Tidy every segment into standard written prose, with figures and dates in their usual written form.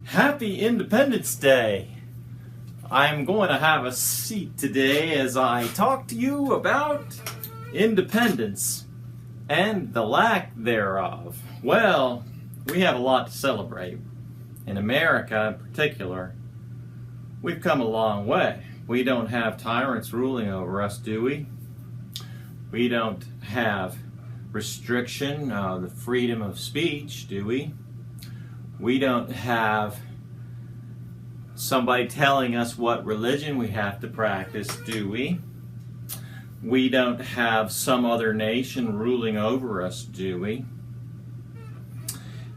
Happy Independence Day! I'm going to have a seat today as I talk to you about independence and the lack thereof. Well, we have a lot to celebrate. In America in particular, we've come a long way. We don't have tyrants ruling over us, do we? We don't have restriction of the freedom of speech, do we? We don't have somebody telling us what religion we have to practice, do we? We don't have some other nation ruling over us, do we?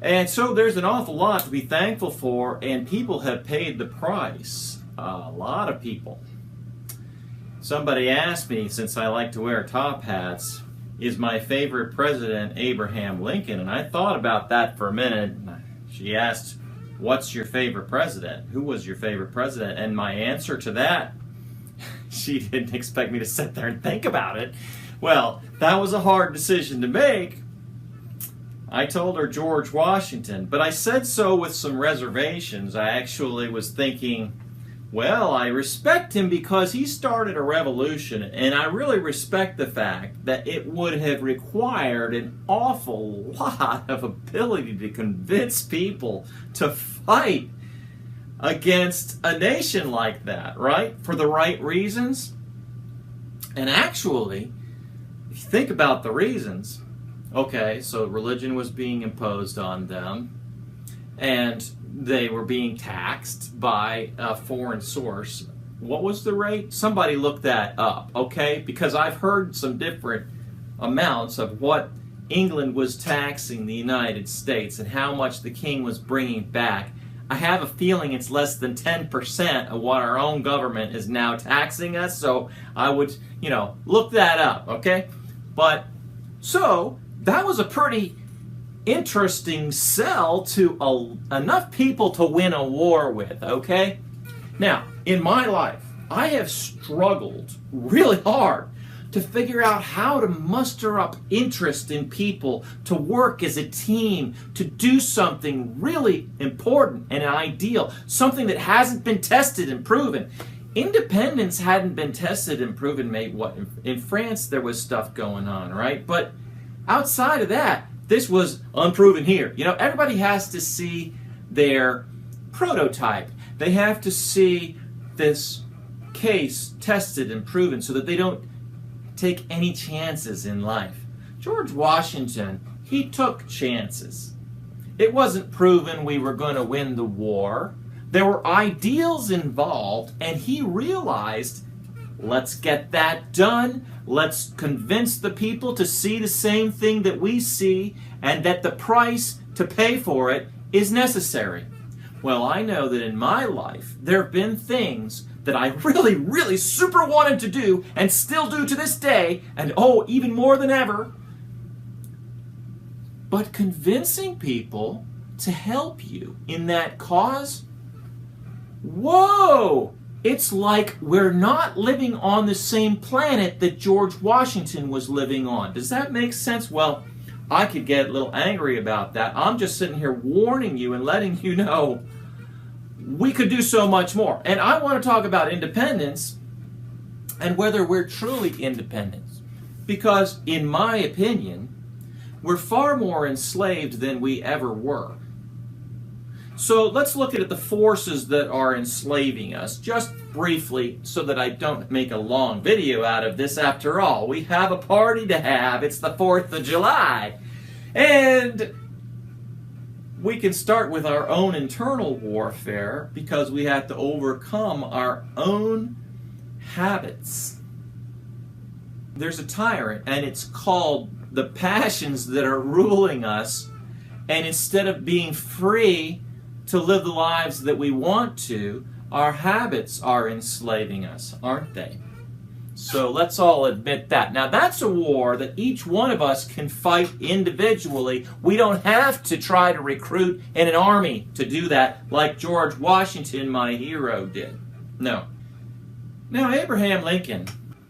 And so there's an awful lot to be thankful for, and people have paid the price. A lot of people. Somebody asked me, since I like to wear top hats, is my favorite president Abraham Lincoln? And I thought about that for a minute. She asked, what's your favorite president? Who was your favorite president? And my answer to that, she didn't expect me to sit there and think about it. Well, that was a hard decision to make. I told her George Washington, but I said so with some reservations. I actually was thinking, well, I respect him because he started a revolution, and I really respect the fact that it would have required an awful lot of ability to convince people to fight against a nation like that, right? For the right reasons. And actually, if you think about the reasons, okay, so religion was being imposed on them, and they were being taxed by a foreign source. What was the rate? Somebody look that up, okay? Because I've heard some different amounts of what England was taxing the United States and how much the king was bringing back. I have a feeling it's less than 10% of what our own government is now taxing us, so I would, look that up, okay? But, so, that was a pretty interesting sell to enough people to win a war with, okay? Now, in my life, I have struggled really hard to figure out how to muster up interest in people, to work as a team, to do something really important and ideal, something that hasn't been tested and proven. Independence hadn't been tested and proven, in France there was stuff going on, right? But outside of that, this was unproven here. Everybody has to see their prototype. They have to see this case tested and proven so that they don't take any chances in life. George Washington, he took chances. It wasn't proven we were going to win the war. There were ideals involved, and he realized, let's get that done. Let's convince the people to see the same thing that we see, and that the price to pay for it is necessary. Well, I know that in my life, there have been things that I really, really super wanted to do, and still do to this day, and even more than ever. But convincing people to help you in that cause, whoa! It's like we're not living on the same planet that George Washington was living on. Does that make sense? Well, I could get a little angry about that. I'm just sitting here warning you and letting you know we could do so much more. And I want to talk about independence and whether we're truly independent. Because, in my opinion, we're far more enslaved than we ever were. So let's look at the forces that are enslaving us, just briefly, so that I don't make a long video out of this. After all, we have a party to have. It's the 4th of July. And we can start with our own internal warfare because we have to overcome our own habits. There's a tyrant, and it's called the passions that are ruling us. And instead of being free to live the lives that we want to, our habits are enslaving us, aren't they? So let's all admit that. Now that's a war that each one of us can fight individually. We don't have to try to recruit in an army to do that like George Washington, my hero, did. No. Now Abraham Lincoln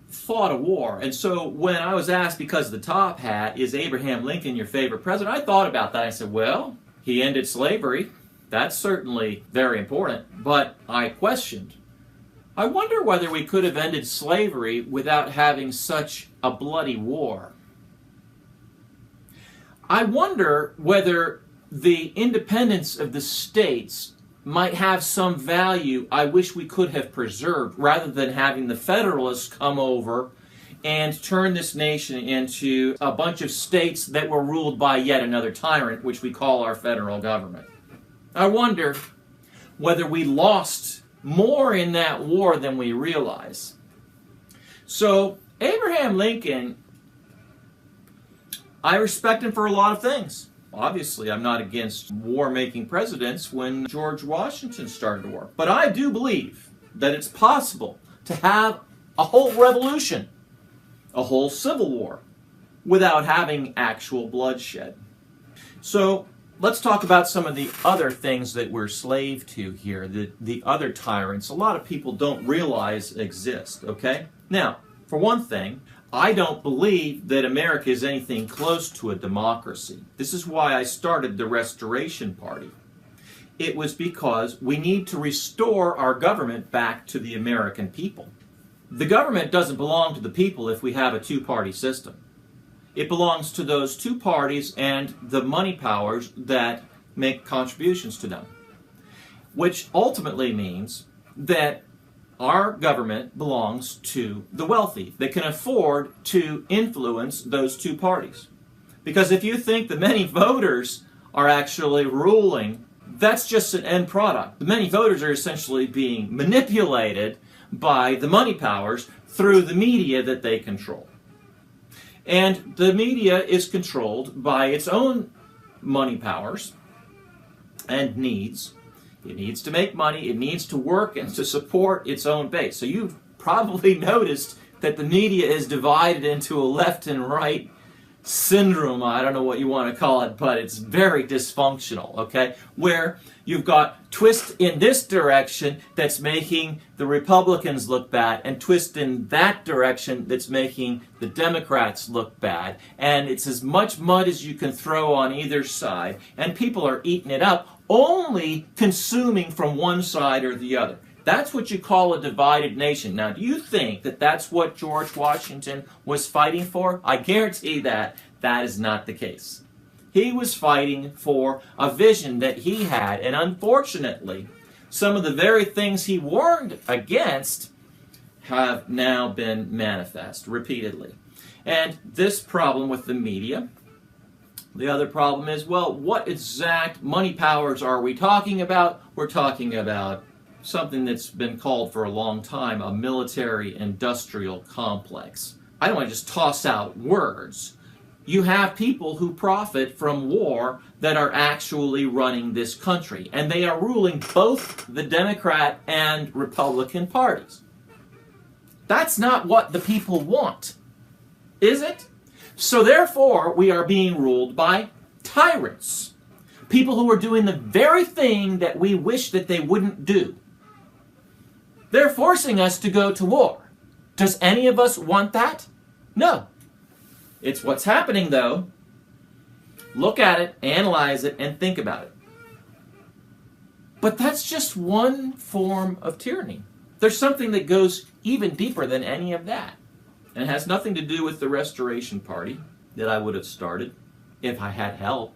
fought a war, and so when I was asked because of the top hat, is Abraham Lincoln your favorite president? I thought about that. I said, well, he ended slavery. That's certainly very important, but I questioned. I wonder whether we could have ended slavery without having such a bloody war. I wonder whether the independence of the states might have some value I wish we could have preserved, rather than having the Federalists come over and turn this nation into a bunch of states that were ruled by yet another tyrant, which we call our federal government. I wonder whether we lost more in that war than we realize. So, Abraham Lincoln, I respect him for a lot of things. Obviously, I'm not against war-making presidents when George Washington started a war. But I do believe that it's possible to have a whole revolution, a whole civil war, without having actual bloodshed. So, let's talk about some of the other things that we're slave to here, the other tyrants a lot of people don't realize exist, okay? Now, for one thing, I don't believe that America is anything close to a democracy. This is why I started the Restoration Party. It was because we need to restore our government back to the American people. The government doesn't belong to the people if we have a two-party system. It belongs to those two parties and the money powers that make contributions to them, which ultimately means that our government belongs to the wealthy that can afford to influence those two parties. Because if you think the many voters are actually ruling, that's just an end product. The many voters are essentially being manipulated by the money powers through the media that they control. And the media is controlled by its own money powers and needs. It needs to make money, it needs to work and to support its own base. So you've probably noticed that the media is divided into a left and right syndrome, I don't know what you want to call it, but it's very dysfunctional, okay? Where you've got twist in this direction that's making the Republicans look bad, and twist in that direction that's making the Democrats look bad. And it's as much mud as you can throw on either side, and people are eating it up, only consuming from one side or the other. That's what you call a divided nation. Now, do you think that that's what George Washington was fighting for? I guarantee that that is not the case. He was fighting for a vision that he had, and unfortunately, some of the very things he warned against have now been manifest repeatedly. And this problem with the media, the other problem is, well, what exact money powers are we talking about? We're talking about something that's been called for a long time a military-industrial complex. I don't want to just toss out words. You have people who profit from war that are actually running this country, and they are ruling both the Democrat and Republican parties. That's not what the people want, is it? So therefore, we are being ruled by tyrants, people who are doing the very thing that we wish that they wouldn't do. They're forcing us to go to war. Does any of us want that? No. It's what's happening, though. Look at it, analyze it, and think about it. But that's just one form of tyranny. There's something that goes even deeper than any of that. And it has nothing to do with the Restoration Party that I would have started if I had help.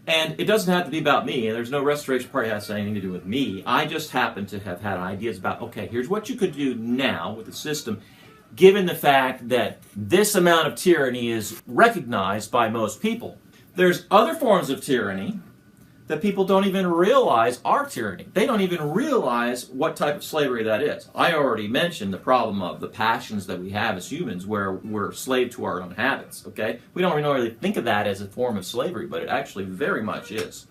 And it doesn't have to be about me. There's no Restoration Party that has anything to do with me. I just happen to have had ideas about, okay, here's what you could do now with the system, given the fact that this amount of tyranny is recognized by most people. There's other forms of tyranny that people don't even realize are tyranny. They don't even realize what type of slavery that is. I already mentioned the problem of the passions that we have as humans, where we're slave to our own habits, okay? We don't really think of that as a form of slavery, but it actually very much is.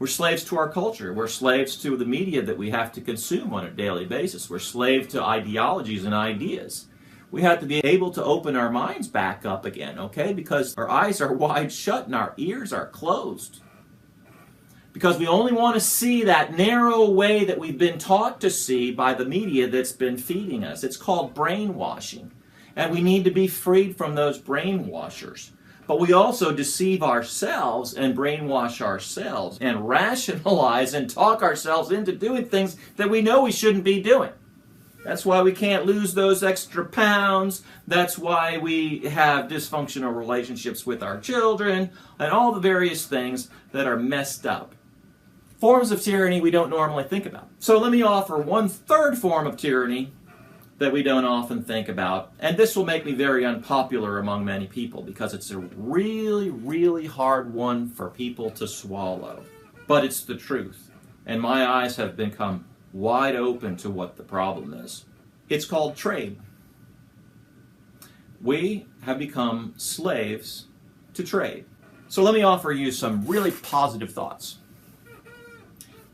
We're slaves to our culture. We're slaves to the media that we have to consume on a daily basis. We're slaves to ideologies and ideas. We have to be able to open our minds back up again, okay? Because our eyes are wide shut and our ears are closed. Because we only want to see that narrow way that we've been taught to see by the media that's been feeding us. It's called brainwashing. And we need to be freed from those brainwashers. But we also deceive ourselves and brainwash ourselves and rationalize and talk ourselves into doing things that we know we shouldn't be doing. That's why we can't lose those extra pounds. That's why we have dysfunctional relationships with our children and all the various things that are messed up. Forms of tyranny we don't normally think about. So let me offer one third form of tyranny that we don't often think about. And this will make me very unpopular among many people because it's a really, really hard one for people to swallow. But it's the truth. And my eyes have become wide open to what the problem is. It's called trade. We have become slaves to trade. So let me offer you some really positive thoughts.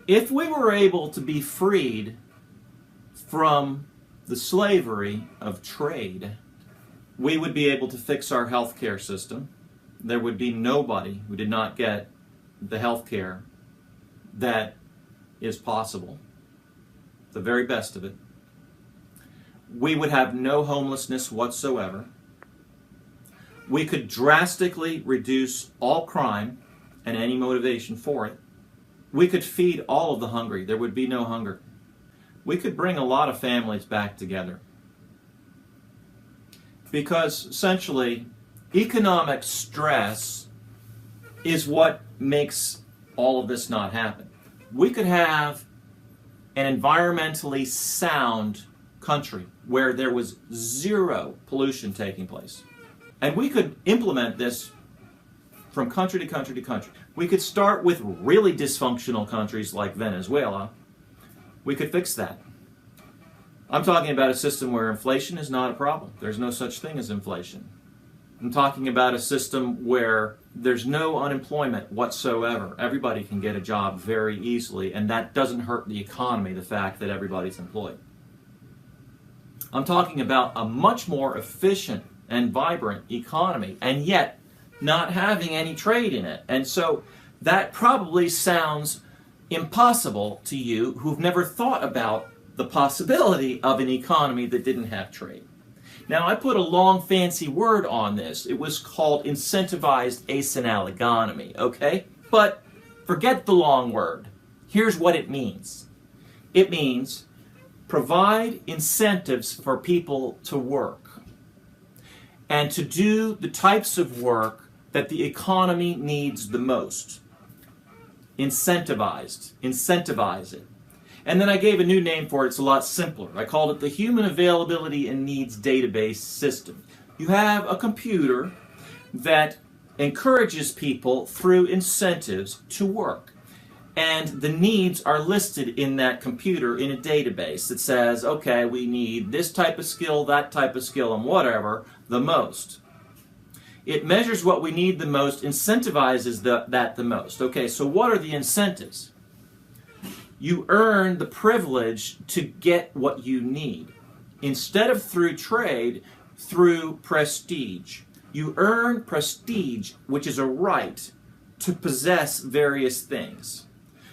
If we were able to be freed from the slavery of trade, we would be able to fix our healthcare system. There would be nobody who did not get the healthcare that is possible, the very best of it. We would have no homelessness whatsoever. We could drastically reduce all crime and any motivation for it. We could feed all of the hungry. There would be no hunger. We could bring a lot of families back together. Because essentially, economic stress is what makes all of this not happen. We could have an environmentally sound country where there was zero pollution taking place. And we could implement this from country to country to country. We could start with really dysfunctional countries like Venezuela. We could fix that. I'm talking about a system where inflation is not a problem. There's no such thing as inflation. I'm talking about a system where there's no unemployment whatsoever. Everybody can get a job very easily, and that doesn't hurt the economy, the fact that everybody's employed. I'm talking about a much more efficient and vibrant economy, and yet not having any trade in it. And so that probably sounds impossible to you who've never thought about the possibility of an economy that didn't have trade. Now, I put a long fancy word on this. It was called incentivized asynalegonomy, okay? But forget the long word. Here's what it means. It means provide incentives for people to work and to do the types of work that the economy needs the most. Incentivize it. And then I gave a new name for it. It's a lot simpler. I called it the Human Availability and Needs Database System. You have a computer that encourages people through incentives to work. And the needs are listed in that computer in a database that says, okay, we need this type of skill, that type of skill, and whatever, the most. It measures what we need the most, incentivizes that the most. Okay, so what are the incentives? You earn the privilege to get what you need. Instead of through trade, through prestige. You earn prestige, which is a right to possess various things.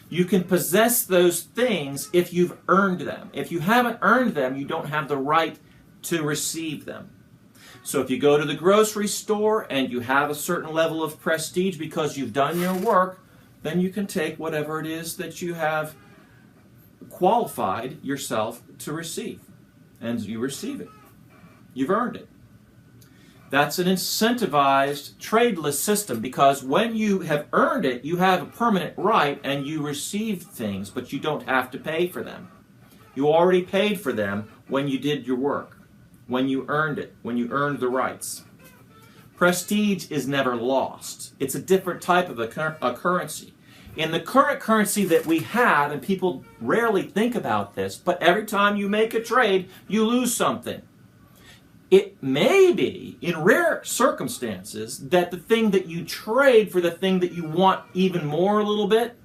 You can possess those things if you've earned them. If you haven't earned them, you don't have the right to receive them. So if you go to the grocery store and you have a certain level of prestige because you've done your work, then you can take whatever it is that you have qualified yourself to receive. And you receive it. You've earned it. That's an incentivized, tradeless system because when you have earned it, you have a permanent right and you receive things, but you don't have to pay for them. You already paid for them when you did your work, when you earned it, when you earned the rights. Prestige is never lost. It's a different type of a currency. In the current currency that we have, and people rarely think about this, but every time you make a trade, you lose something. It may be, in rare circumstances, that the thing that you trade for the thing that you want even more a little bit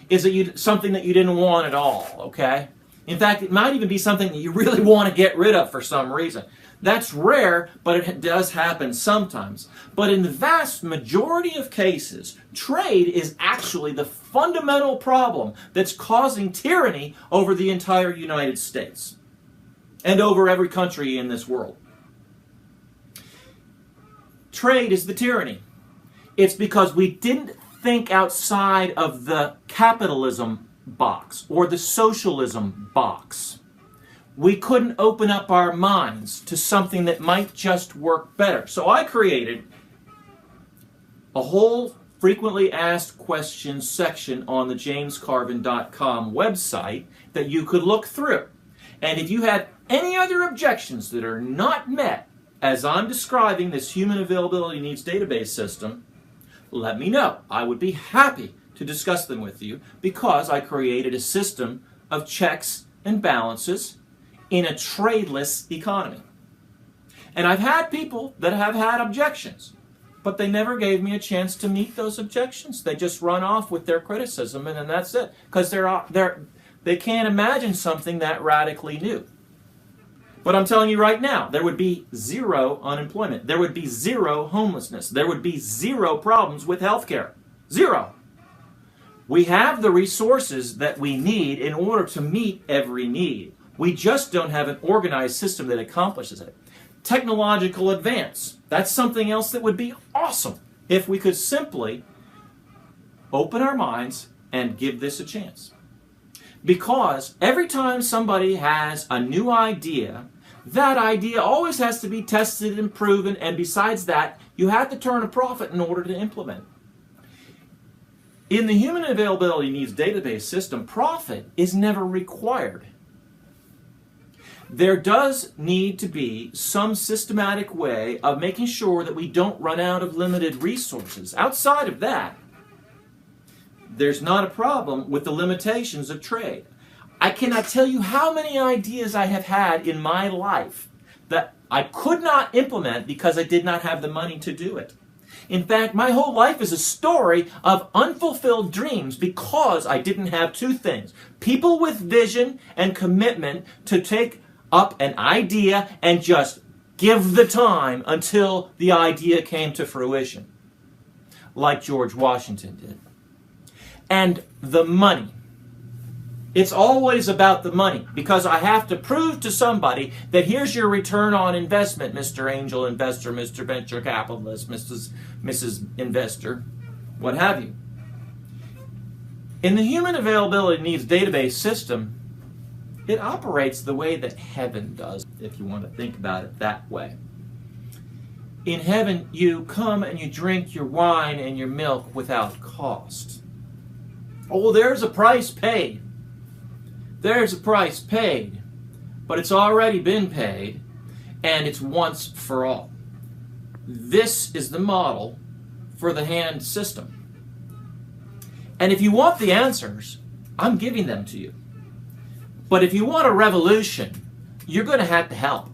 is something that you didn't want at all, okay? In fact, it might even be something that you really want to get rid of for some reason. That's rare, but it does happen sometimes. But in the vast majority of cases, trade is actually the fundamental problem that's causing tyranny over the entire United States and over every country in this world. trade is the tyranny. It's because we didn't think outside of the capitalism box or the socialism box. We couldn't open up our minds to something that might just work better. So I created a whole frequently asked questions section on the jamescarvin.com website that you could look through. And if you have any other objections that are not met as I'm describing this human availability needs database system, let me know. I would be happy to discuss them with you because I created a system of checks and balances in a tradeless economy. And I've had people that have had objections, but they never gave me a chance to meet those objections. They just run off with their criticism, and then that's it. Because they can't imagine something that radically new. But I'm telling you right now, there would be zero unemployment. There would be zero homelessness. There would be zero problems with healthcare. Zero. We have the resources that we need in order to meet every need. We just don't have an organized system that accomplishes it. Technological advance. That's something else that would be awesome if we could simply open our minds and give this a chance. Because every time somebody has a new idea, that idea always has to be tested and proven, and besides that, you have to turn a profit in order to implement it. In the human availability needs database system, profit is never required. There does need to be some systematic way of making sure that we don't run out of limited resources. Outside of that, there's not a problem with the limitations of trade. I cannot tell you how many ideas I have had in my life that I could not implement because I did not have the money to do it. In fact, my whole life is a story of unfulfilled dreams because I didn't have two things: people with vision and commitment to take up an idea and just give the time until the idea came to fruition, like George Washington did. And the money. It's always about the money, because I have to prove to somebody that here's your return on investment, Mr. Angel Investor, Mr. Venture Capitalist, Mrs. Investor, what have you. In the human availability needs database system, it operates the way that heaven does, if you want to think about it that way. In heaven, you come and you drink your wine and your milk without cost. Oh, there's a price paid. There's a price paid, but it's already been paid, and it's once for all. This is the model for the hand system. And if you want the answers, I'm giving them to you. But if you want a revolution, you're going to have to help.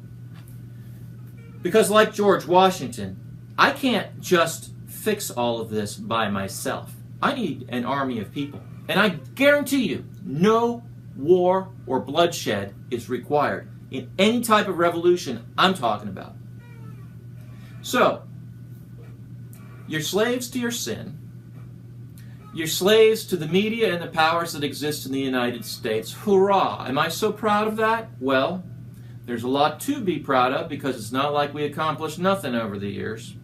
Because like George Washington, I can't just fix all of this by myself. I need an army of people. And I guarantee you, no war or bloodshed is required in any type of revolution I'm talking about. So, you're slaves to your sin. You're slaves to the media and the powers that exist in the United States. Hurrah! Am I so proud of that? Well, there's a lot to be proud of, because it's not like we accomplished nothing over the years.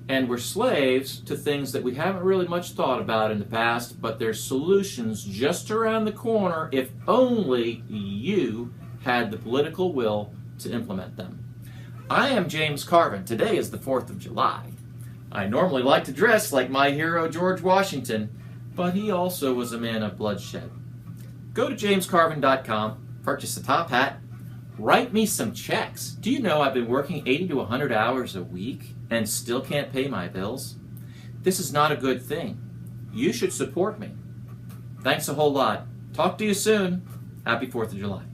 And we're slaves to things that we haven't really much thought about in the past, but there's solutions just around the corner if only you had the political will to implement them. I am James Carvin. Today is the 4th of July. I normally like to dress like my hero George Washington, but he also was a man of bloodshed. Go to jamescarvin.com, purchase a top hat, write me some checks. Do you know I've been working 80 to 100 hours a week and still can't pay my bills? This is not a good thing. You should support me. Thanks a whole lot. Talk to you soon. Happy 4th of July.